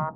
Hi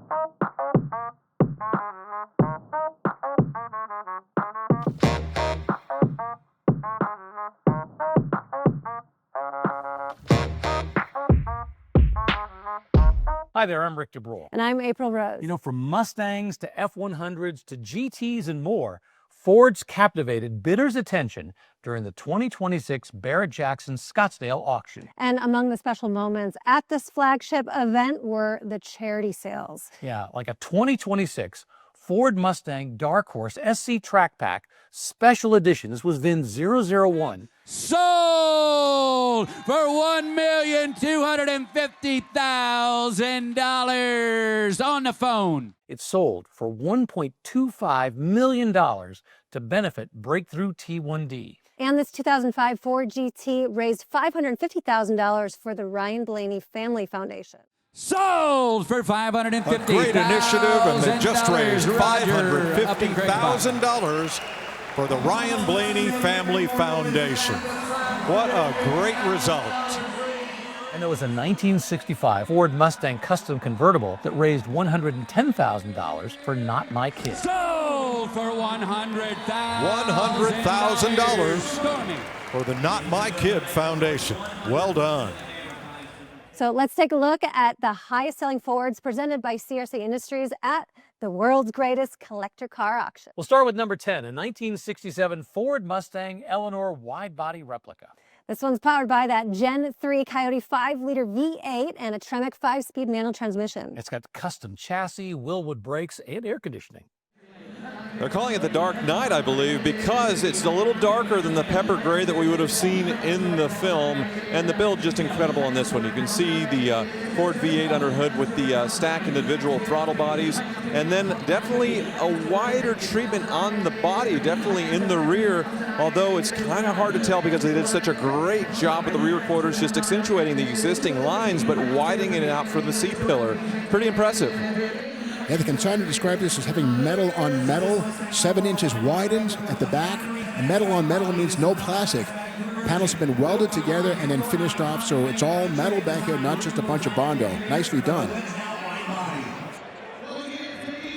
there, I'm Rick DeBroil. And I'm April Rose. You know, from Mustangs to F-100s to GTs and more, Ford's captivated bidders' attention during the 2026 Barrett-Jackson Scottsdale Auction. And among the special moments at this flagship event were the charity sales. Yeah, like a 2026 Ford Mustang Dark Horse SC Track Pack Special Edition. This was VIN 001. Sold for $1,250,000 on the phone. It sold for $1.25 million to benefit Breakthrough T1D. And this 2005 Ford GT raised $550,000 for the Ryan Blaney Family Foundation. Sold for $550,000. A great initiative, and they just raised $550,000 for the Ryan Blaney Family Foundation. What a great result. And there was a 1965 Ford Mustang Custom Convertible that raised $110,000 for Not My Kid. Sold for $100,000. $100,000 for the Not My Kid Foundation. Well done. So let's take a look at the highest selling Fords presented by CRC Industries at the world's greatest collector car auction. We'll start with number 10, a 1967 Ford Mustang Eleanor Widebody replica. This one's powered by that Gen 3 Coyote 5-liter V8 and a Tremec 5-speed manual transmission. It's got custom chassis, Willwood brakes, and air conditioning. They're calling it the Dark Knight, I believe, because it's a little darker than the pepper gray that we would have seen in the film, and the build just incredible on this one. You can see the Ford V8 under hood with the stacked individual throttle bodies, and then definitely a wider treatment on the body, definitely in the rear, although it's kind of hard to tell because they did such a great job with the rear quarters, just accentuating the existing lines, but widening it out for the seat pillar. Pretty impressive. Yeah, the consignor described this as having metal on metal, 7 inches widened at the back. Metal on metal means no plastic. Panels have been welded together and then finished off, so it's all metal back here, not just a bunch of Bondo. Nicely done.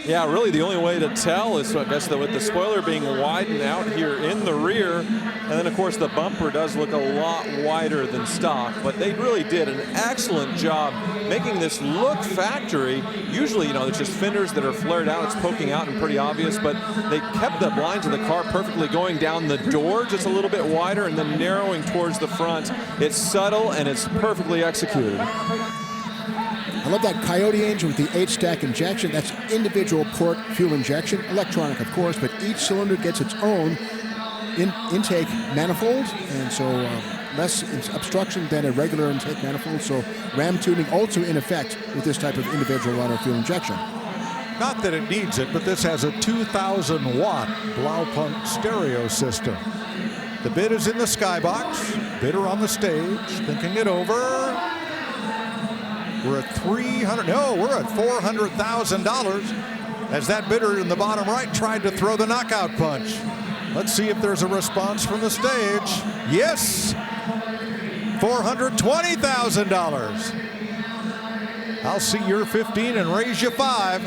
Yeah, really the only way to tell is, I guess, with the spoiler being widened out here in the rear, and then of course the bumper does look a lot wider than stock, but they really did an excellent job making this look factory. Usually, you know, it's just fenders that are flared out, it's poking out and pretty obvious, but they kept the blinds of the car perfectly going down the door just a little bit wider and then narrowing towards the front. It's subtle and it's perfectly executed. I love that Coyote engine with the 8-stack injection. That's individual port fuel injection, electronic of course, but each cylinder gets its own intake manifold, and so less obstruction than a regular intake manifold. So ram tuning also in effect with this type of individual runner fuel injection. Not that it needs it, but this has a 2,000-watt Blaupunk stereo system. The bid is in the skybox. Bidder on the stage, thinking it over. We're at $400,000 as that bidder in the bottom right tried to throw the knockout punch. Let's see if there's a response from the stage. Yes, $420,000. I'll see your 15 and raise you 5.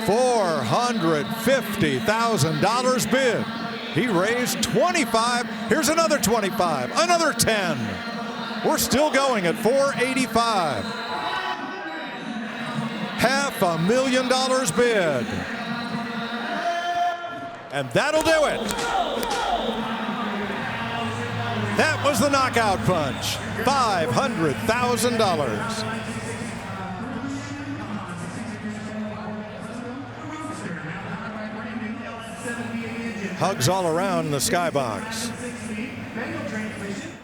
$450,000 bid. He raised 25. Here's another 25, another 10. We're still going at 485. $500,000 bid. And that'll do it. That was the knockout punch. $500,000. Hugs all around the skybox.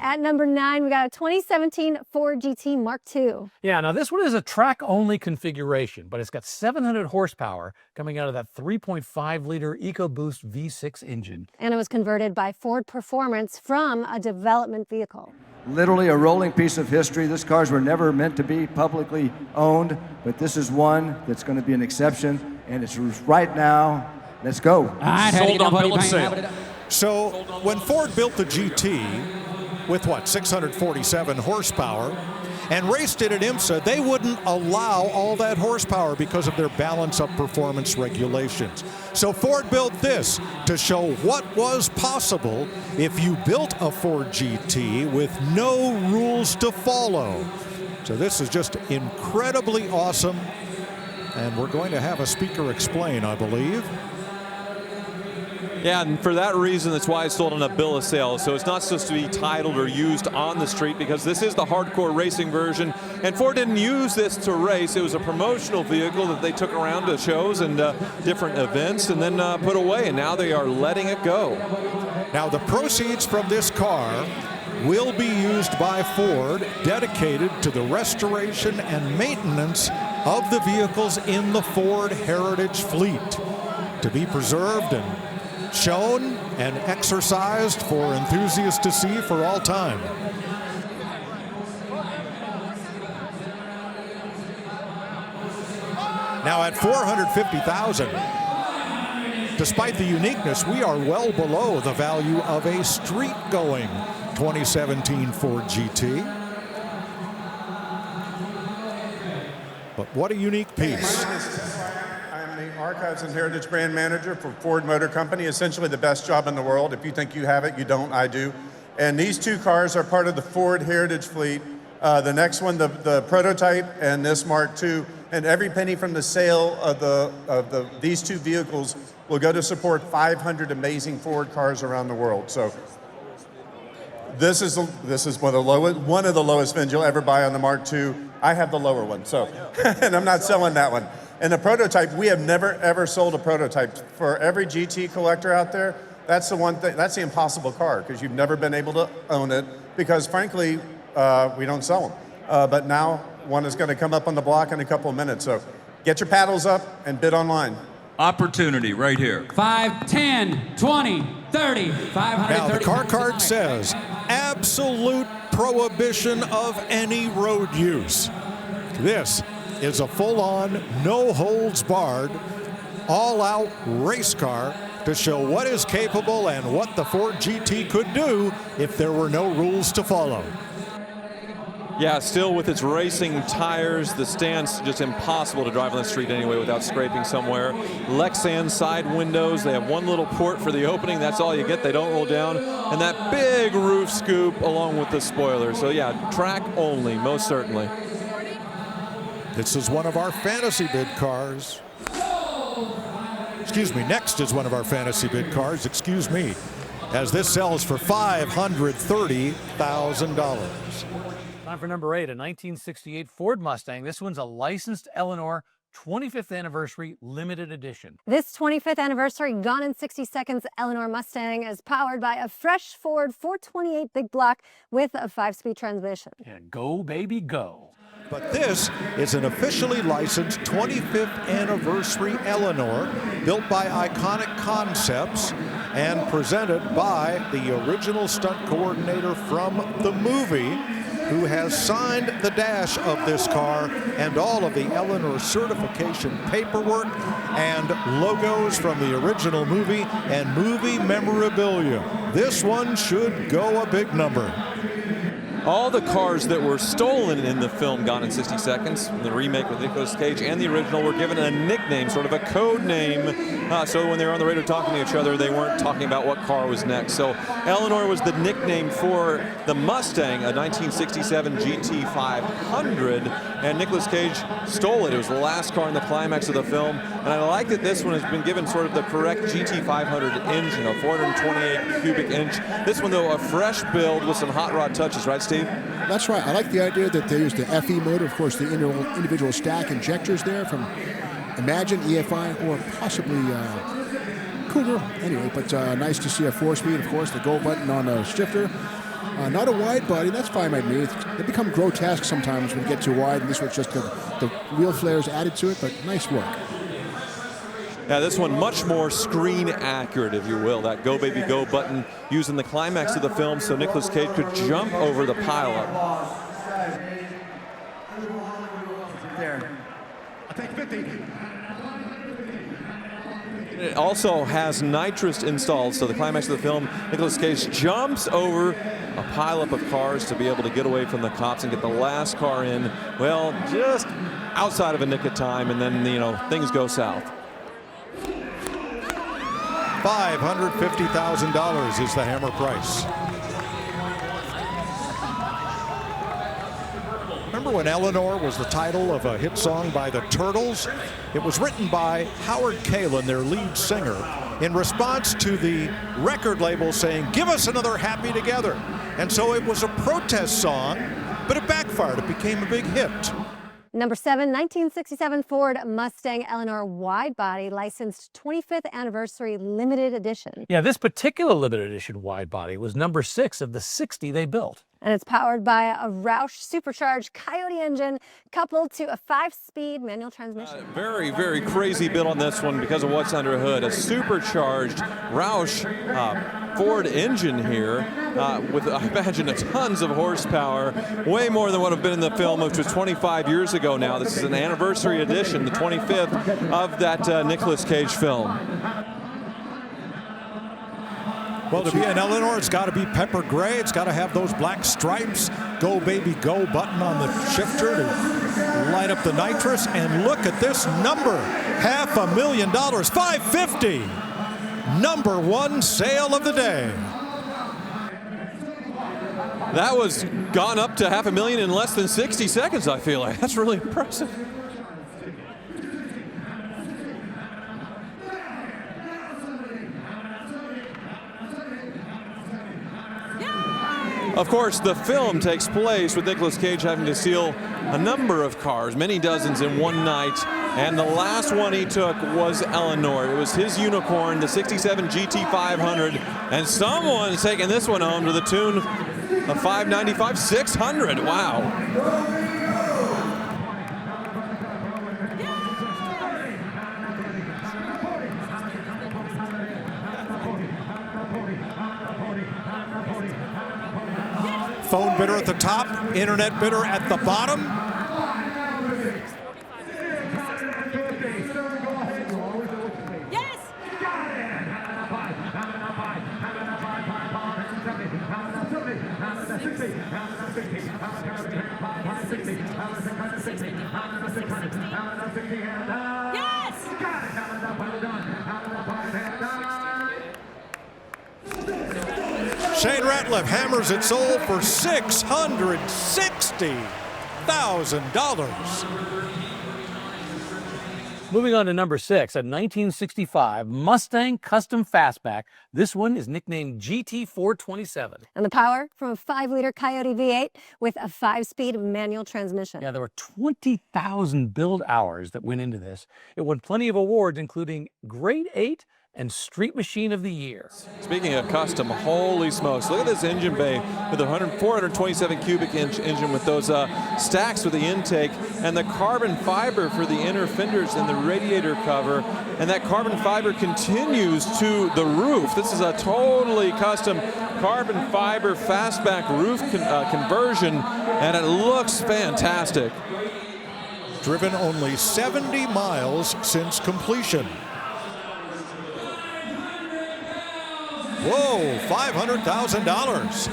At number 9, we got a 2017 Ford GT Mark II. Yeah, now this one is a track-only configuration, but it's got 700 horsepower coming out of that 3.5-liter EcoBoost V6 engine. And it was converted by Ford Performance from a development vehicle. Literally a rolling piece of history. These cars were never meant to be publicly owned, but this is one that's going to be an exception, and it's right now. Let's go. Sold on bill of sale. So when Ford built the GT, with what, 647 horsepower, and raced it at IMSA, they wouldn't allow all that horsepower because of their balance of performance regulations. So Ford built this to show what was possible if you built a Ford GT with no rules to follow. So this is just incredibly awesome, and we're going to have a speaker explain, I believe. Yeah, and for that reason, that's why it's sold on a bill of sale. So it's not supposed to be titled or used on the street, because this is the hardcore racing version. And Ford didn't use this to race. It was a promotional vehicle that they took around to shows and different events and then put away. And now they are letting it go. Now the proceeds from this car will be used by Ford, dedicated to the restoration and maintenance of the vehicles in the Ford Heritage fleet, to be preserved and shown and exercised for enthusiasts to see for all time. Now at $450,000, despite the uniqueness, we are well below the value of a street-going 2017 Ford GT. But what a unique piece. I'm the Archives and Heritage Brand Manager for Ford Motor Company, essentially the best job in the world. If you think you have it, you don't, I do. And these two cars are part of the Ford Heritage fleet. The next one, the prototype, and this Mark II. And every penny from the sale of these two vehicles will go to support 500 amazing Ford cars around the world. So this is one of the lowest fins you'll ever buy on the Mark II. I have the lower one, so and I'm not selling that one. And the prototype, we have never ever sold a prototype. For every GT collector out there, that's the one thing. That's the impossible car, because you've never been able to own it, because frankly, we don't sell them. But now one is going to come up on the block in a couple of minutes. So get your paddles up and bid online. Opportunity right here. 5, 10, 20, 30, 530. Now the car card says absolute prohibition of any road use. This is a full-on, no-holds-barred, all-out race car to show what is capable and what the Ford GT could do if there were no rules to follow. Yeah, still with its racing tires, the stand's just impossible to drive on the street anyway without scraping somewhere. Lexan side windows, they have one little port for the opening, that's all you get, they don't roll down. And that big roof scoop along with the spoiler. So yeah, track only, most certainly. This is one of our fantasy bid cars. Excuse me, next is one of our fantasy bid cars, excuse me, as this sells for $530,000. Time for number 8, a 1968 Ford Mustang. This one's a licensed Eleanor 25th anniversary limited edition. This 25th anniversary Gone in 60 Seconds Eleanor Mustang is powered by a fresh Ford 428 big block with a 5-speed transmission. Yeah, go baby go. But this is an officially licensed 25th anniversary Eleanor, built by Iconic Concepts and presented by the original stunt coordinator from the movie, who has signed the dash of this car and all of the Eleanor certification paperwork and logos from the original movie and movie memorabilia. This one should go a big number. All the cars that were stolen in the film Gone in 60 Seconds, the remake with Nicolas Cage and the original, were given a nickname, sort of a code name, so when they were on the radio talking to each other, they weren't talking about what car was next. So Eleanor was the nickname for the Mustang, a 1967 GT 500, and Nicolas Cage stole it. It was the last car in the climax of the film, and I like that this one has been given sort of the correct GT 500 engine, a 428 cubic inch. This one, though, a fresh build with some hot rod touches, right, Steve? That's right. I like the idea that they used the FE motor, of course, the individual stack injectors there from Imagine, EFI, or possibly Cougar. Anyway, but nice to see a 4-speed, of course, the go button on a shifter. Not a wide body, that's fine by me. They become grotesque sometimes when you get too wide, and this was just the wheel flares added to it, but nice work. Yeah, this one much more screen accurate, if you will. That Go Baby Go button used in the climax of the film so Nicolas Cage could jump over the pileup. There. I take 50. It also has nitrous installed, so the climax of the film, Nicolas Cage jumps over a pileup of cars to be able to get away from the cops and get the last car in, well, just outside of a nick of time, and then, you know, things go south. $550,000 is the hammer price. Remember when Eleanor was the title of a hit song by the Turtles? It was written by Howard Kalin, their lead singer, in response to the record label saying, "Give us another Happy Together." And so it was a protest song, but it backfired. It became a big hit. Number 7, 1967 Ford Mustang Eleanor Widebody, licensed 25th anniversary limited edition. Yeah, this particular limited edition Widebody was number 6 of the 60 they built. And it's powered by a Roush supercharged Coyote engine coupled to a 5-speed manual transmission. Very, very crazy build on this one because of what's under the hood. A supercharged Roush Ford engine here with, I imagine, tons of horsepower, way more than what have been in the film, which was 25 years ago now. This is an anniversary edition, the 25th of that Nicolas Cage film. Well, to be an Eleanor, it's got to be pepper gray. It's got to have those black stripes. Go, baby, go button on the shifter to light up the nitrous. And look at this number, $500,000, $550,000. Number 1 sale of the day. That was gone up to $500,000 in less than 60 seconds, I feel like. That's really impressive. Of course, the film takes place with Nicolas Cage having to steal a number of cars, many dozens in one night, and the last one he took was Eleanor. It was his unicorn, the 67 GT500, and someone's taking this one home to the tune of $595, $600. Wow. Phone bidder at the top, internet bidder at the bottom. Yes! Yes! Shane Ratliff hammers it sold for $660,000. Moving on to number 6, a 1965 Mustang Custom Fastback. This one is nicknamed GT427. And the power from a 5-liter Coyote V8 with a 5-speed manual transmission. Yeah, there were 20,000 build hours that went into this. It won plenty of awards, including Grade 8 and Street Machine of the Year. Speaking of custom, holy smokes, look at this engine bay with a 427 cubic inch engine with those stacks with the intake and the carbon fiber for the inner fenders and the radiator cover, and that carbon fiber continues to the roof. This is a totally custom carbon fiber fastback roof conversion, and it looks fantastic. Driven only 70 miles since completion. Whoa, $500,000.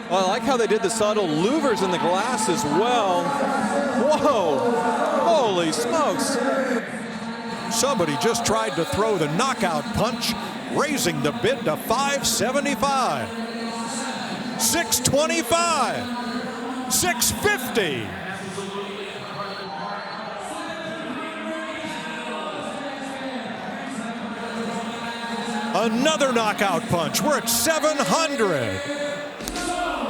Well, I like how they did the subtle louvers in the glass as well. Whoa, holy smokes. Somebody just tried to throw the knockout punch, raising the bid to $575, $625, $650. Another knockout punch. We're at 700.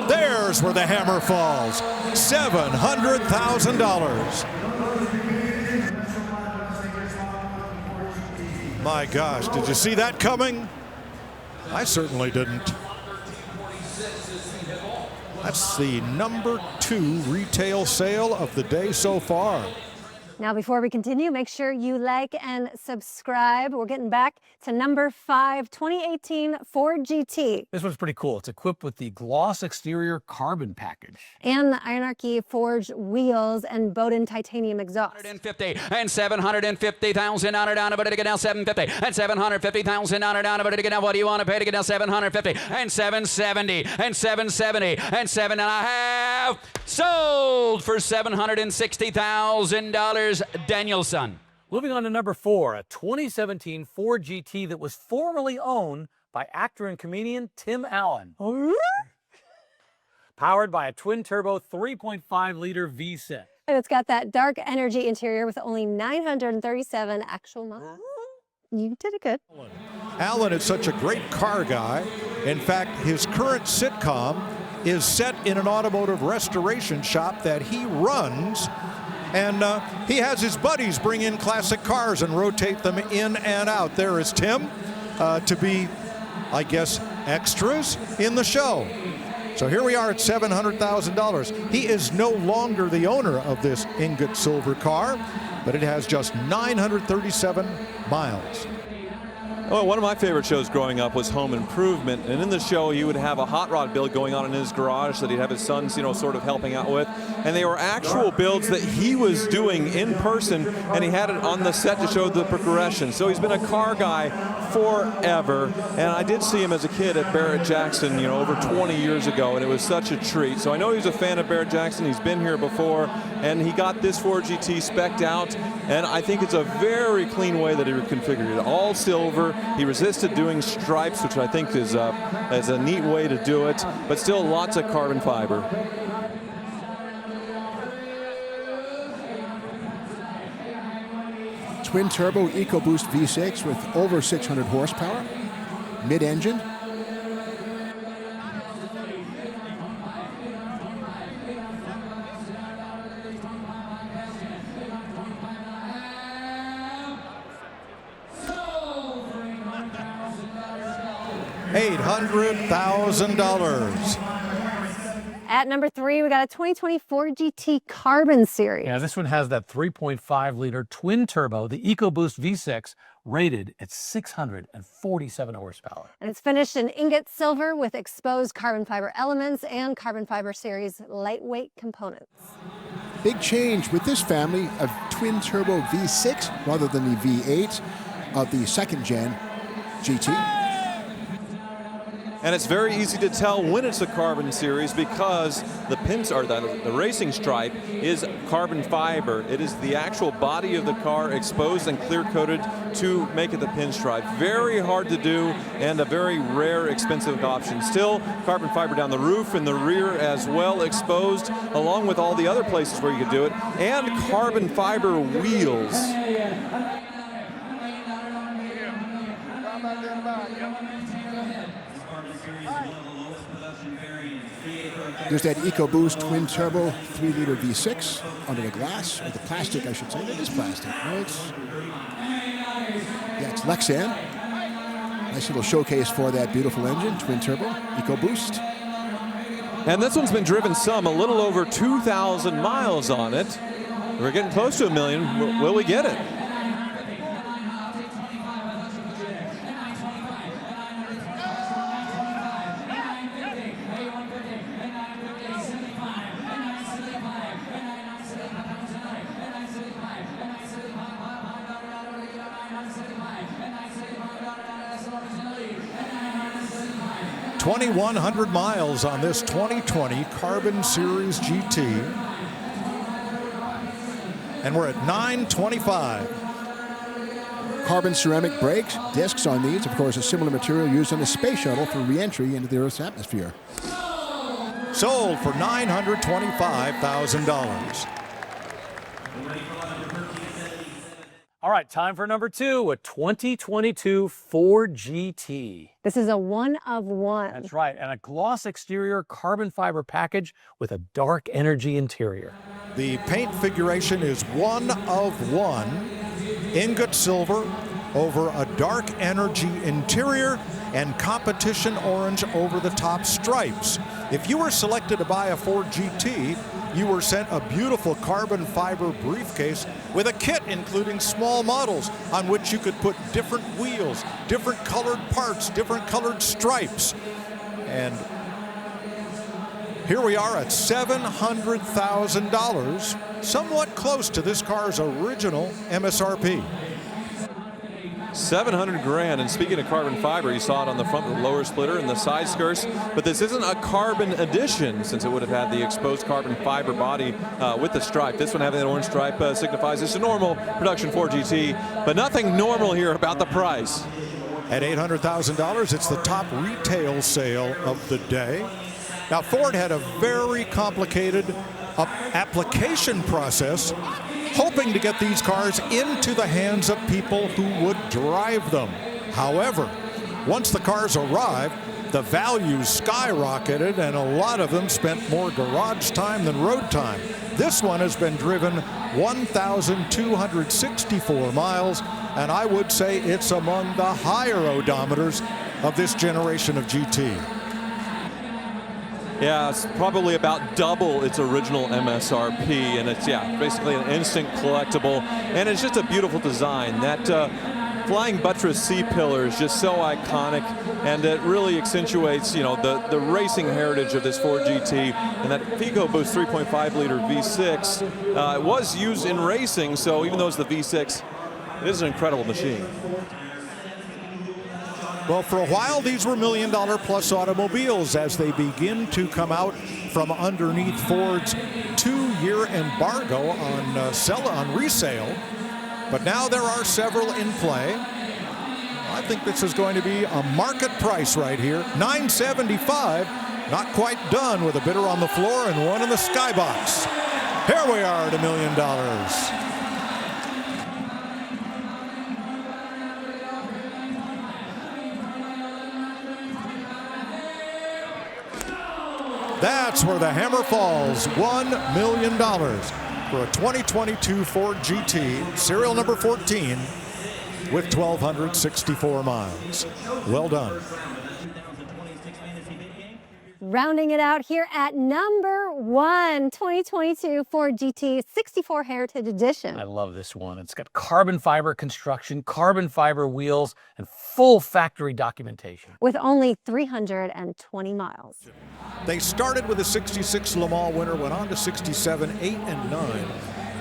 There's where the hammer falls. $700,000. My gosh, did you see that coming? I certainly didn't. That's the number 2 retail sale of the day so far. Now, before we continue, make sure you like and subscribe. We're getting back to number 5, 2018 Ford GT. This one's pretty cool. It's equipped with the gloss exterior carbon package. And the Ironarchy forged wheels and Bowden titanium exhaust. 150 and 750,000 on it down, but it get now 750 and 750,000 on it down, but it get now. What do you want to pay to get now? 750 and 770 and 770 and 7.5 sold for $760,000. Danielson. Moving on to number 4, a 2017 Ford GT that was formerly owned by actor and comedian Tim Allen. Powered by a twin-turbo 3.5-liter V6. And it's got that dark energy interior with only 937 actual miles. You did it good. Allen is such a great car guy. In fact, his current sitcom is set in an automotive restoration shop that he runs. And he has his buddies bring in classic cars and rotate them in and out. There is Tim to be, I guess, extras in the show. So here we are at $700,000. He is no longer the owner of this ingot silver car, but it has just 937 miles. Oh, one of my favorite shows growing up was Home Improvement, and in the show he would have a hot rod build going on in his garage that he'd have his sons, sort of helping out with, and they were actual builds that he was doing in person, and he had it on the set to show the progression. So he's been a car guy forever, and I did see him as a kid at Barrett-Jackson, over 20 years ago, and it was such a treat. So I know he's a fan of Barrett-Jackson. He's been here before, and he got this Ford GT spec'd out, and I think it's a very clean way that he configured it. All silver. He resisted doing stripes, which I think is a neat way to do it, but still lots of carbon fiber. Twin turbo EcoBoost V6 with over 600 horsepower, mid-engine. $800,000. At number 3, we got a 2020 Ford GT Carbon Series. Yeah, this one has that 3.5-liter twin turbo, the EcoBoost V6, rated at 647 horsepower. And it's finished in ingot silver with exposed carbon fiber elements and carbon fiber series lightweight components. Big change with this family of twin turbo V6 rather than the V8 of the second gen GT. And it's very easy to tell when it's a carbon series because the the racing stripe is carbon fiber. It is the actual body of the car exposed and clear coated to make it the pinstripe. Very hard to do and a very rare, expensive option. Still, carbon fiber down the roof and the rear as well exposed, along with all the other places where you could do it, and carbon fiber wheels. There's that EcoBoost twin turbo 3-liter V6 under the glass, or the plastic, I should say. It is plastic. No, it's Lexan. Nice little showcase for that beautiful engine, twin turbo, EcoBoost. And this one's been driven a little over 2,000 miles on it. We're getting close to 1 million. Will we get it? $2,100 miles on this 2020 Carbon Series GT. And we're at 925. Carbon ceramic brakes, discs on these, of course, a similar material used on the space shuttle for re-entry into the Earth's atmosphere. Sold for $925,000. All right, time for number 2, a 2022 Ford GT. This is a one-of-one. That's right, and a gloss exterior carbon fiber package with a dark energy interior. The paint figuration is one of one, ingot silver over a dark energy interior and competition orange over the top stripes. If you were selected to buy a Ford GT, you were sent a beautiful carbon fiber briefcase with a kit including small models on which you could put different wheels, different colored parts, different colored stripes. And here we are at $700,000, somewhat close to this car's original MSRP. 700 grand, and speaking of carbon fiber, you saw it on the front with the lower splitter and the side skirts, but this isn't a carbon edition since it would have had the exposed carbon fiber body with the stripe. This one having that orange stripe signifies it's a normal production Ford GT, but nothing normal here about the price. At $800,000, it's the top retail sale of the day. Now, Ford had a very complicated application process, hoping to get these cars into the hands of people who would drive them. However, once the cars arrived, the values skyrocketed and a lot of them spent more garage time than road time. This one has been driven 1,264 miles, and I would say it's among the higher odometers of this generation of GT. Yeah, it's probably about double its original MSRP, and it's, yeah, basically an instant collectible, and it's just a beautiful design. That flying buttress C-pillar is just so iconic, and it really accentuates, you know, the racing heritage of this Ford GT. And that Figo Boost 3.5-liter V6 it was used in racing, so even though it's the V6, it is an incredible machine. Well, for a while, these were $1 million plus automobiles as they begin to come out from underneath Ford's 2-year embargo on resale. But now there are several in play. I think this is going to be a market price right here. $975, not quite done with a bidder on the floor and one in the skybox. Here we are at $1 million. That's where the hammer falls. $1 million for a 2022 Ford GT, serial number 14, with 1,264 miles. Well done. Rounding it out here at number 1, 2022 Ford GT 64 Heritage Edition. I love this one. It's got carbon fiber construction, carbon fiber wheels, and full factory documentation. With only 320 miles. They started with a 66 Le Mans winner, went on to 67, 8, and 9.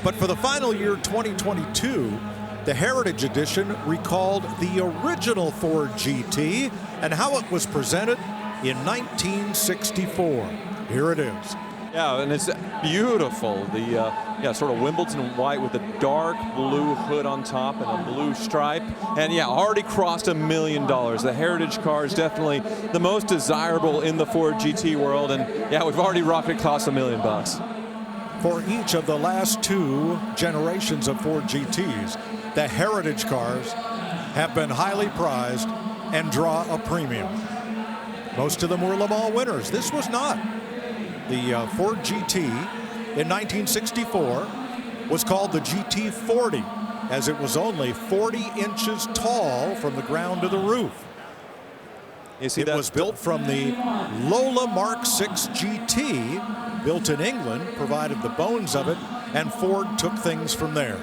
But for the final year, 2022, the Heritage Edition recalled the original Ford GT and how it was presented in 1964. Here it is. Yeah, and it's beautiful. The sort of Wimbledon white with a dark blue hood on top and a blue stripe. And yeah, already crossed $1 million. The Heritage car is definitely the most desirable in the Ford GT world. And yeah, we've already rocketed across $1 million. For each of the last 2 generations of Ford GTs, the Heritage cars have been highly prized and draw a premium. Most of them were Le Mans winners. This was not. The Ford GT in 1964 was called the GT40, as it was only 40 inches tall from the ground to the roof. It was built from the Lola Mark 6 GT, built in England, provided the bones of it, and Ford took things from there.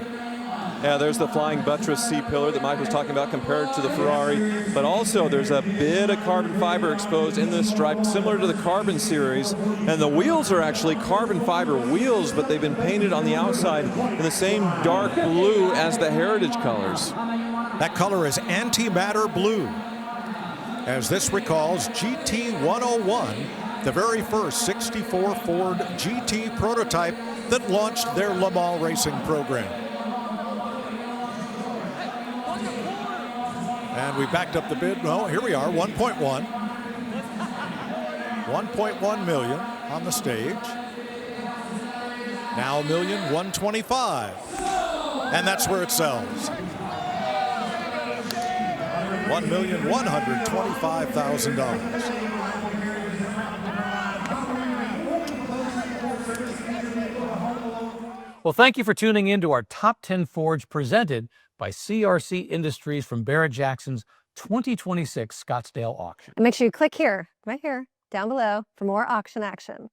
Yeah, there's the flying buttress C-pillar that Mike was talking about compared to the Ferrari, but also there's a bit of carbon fiber exposed in this stripe, similar to the Carbon series, and the wheels are actually carbon fiber wheels, but they've been painted on the outside in the same dark blue as the Heritage colors. That color is antimatter blue, as this recalls GT101, the very first 64 Ford GT prototype that launched their Le Mans racing program. And we backed up the bid. No, here we are, 1.1. 1.1 million on the stage. Now $1,125,000. And that's where it sells. $1,125,000. Well, thank you for tuning in to our Top 10 Fords presented by CRC Industries from Barrett-Jackson's 2026 Scottsdale Auction. And make sure you click here, right here, down below for more auction action.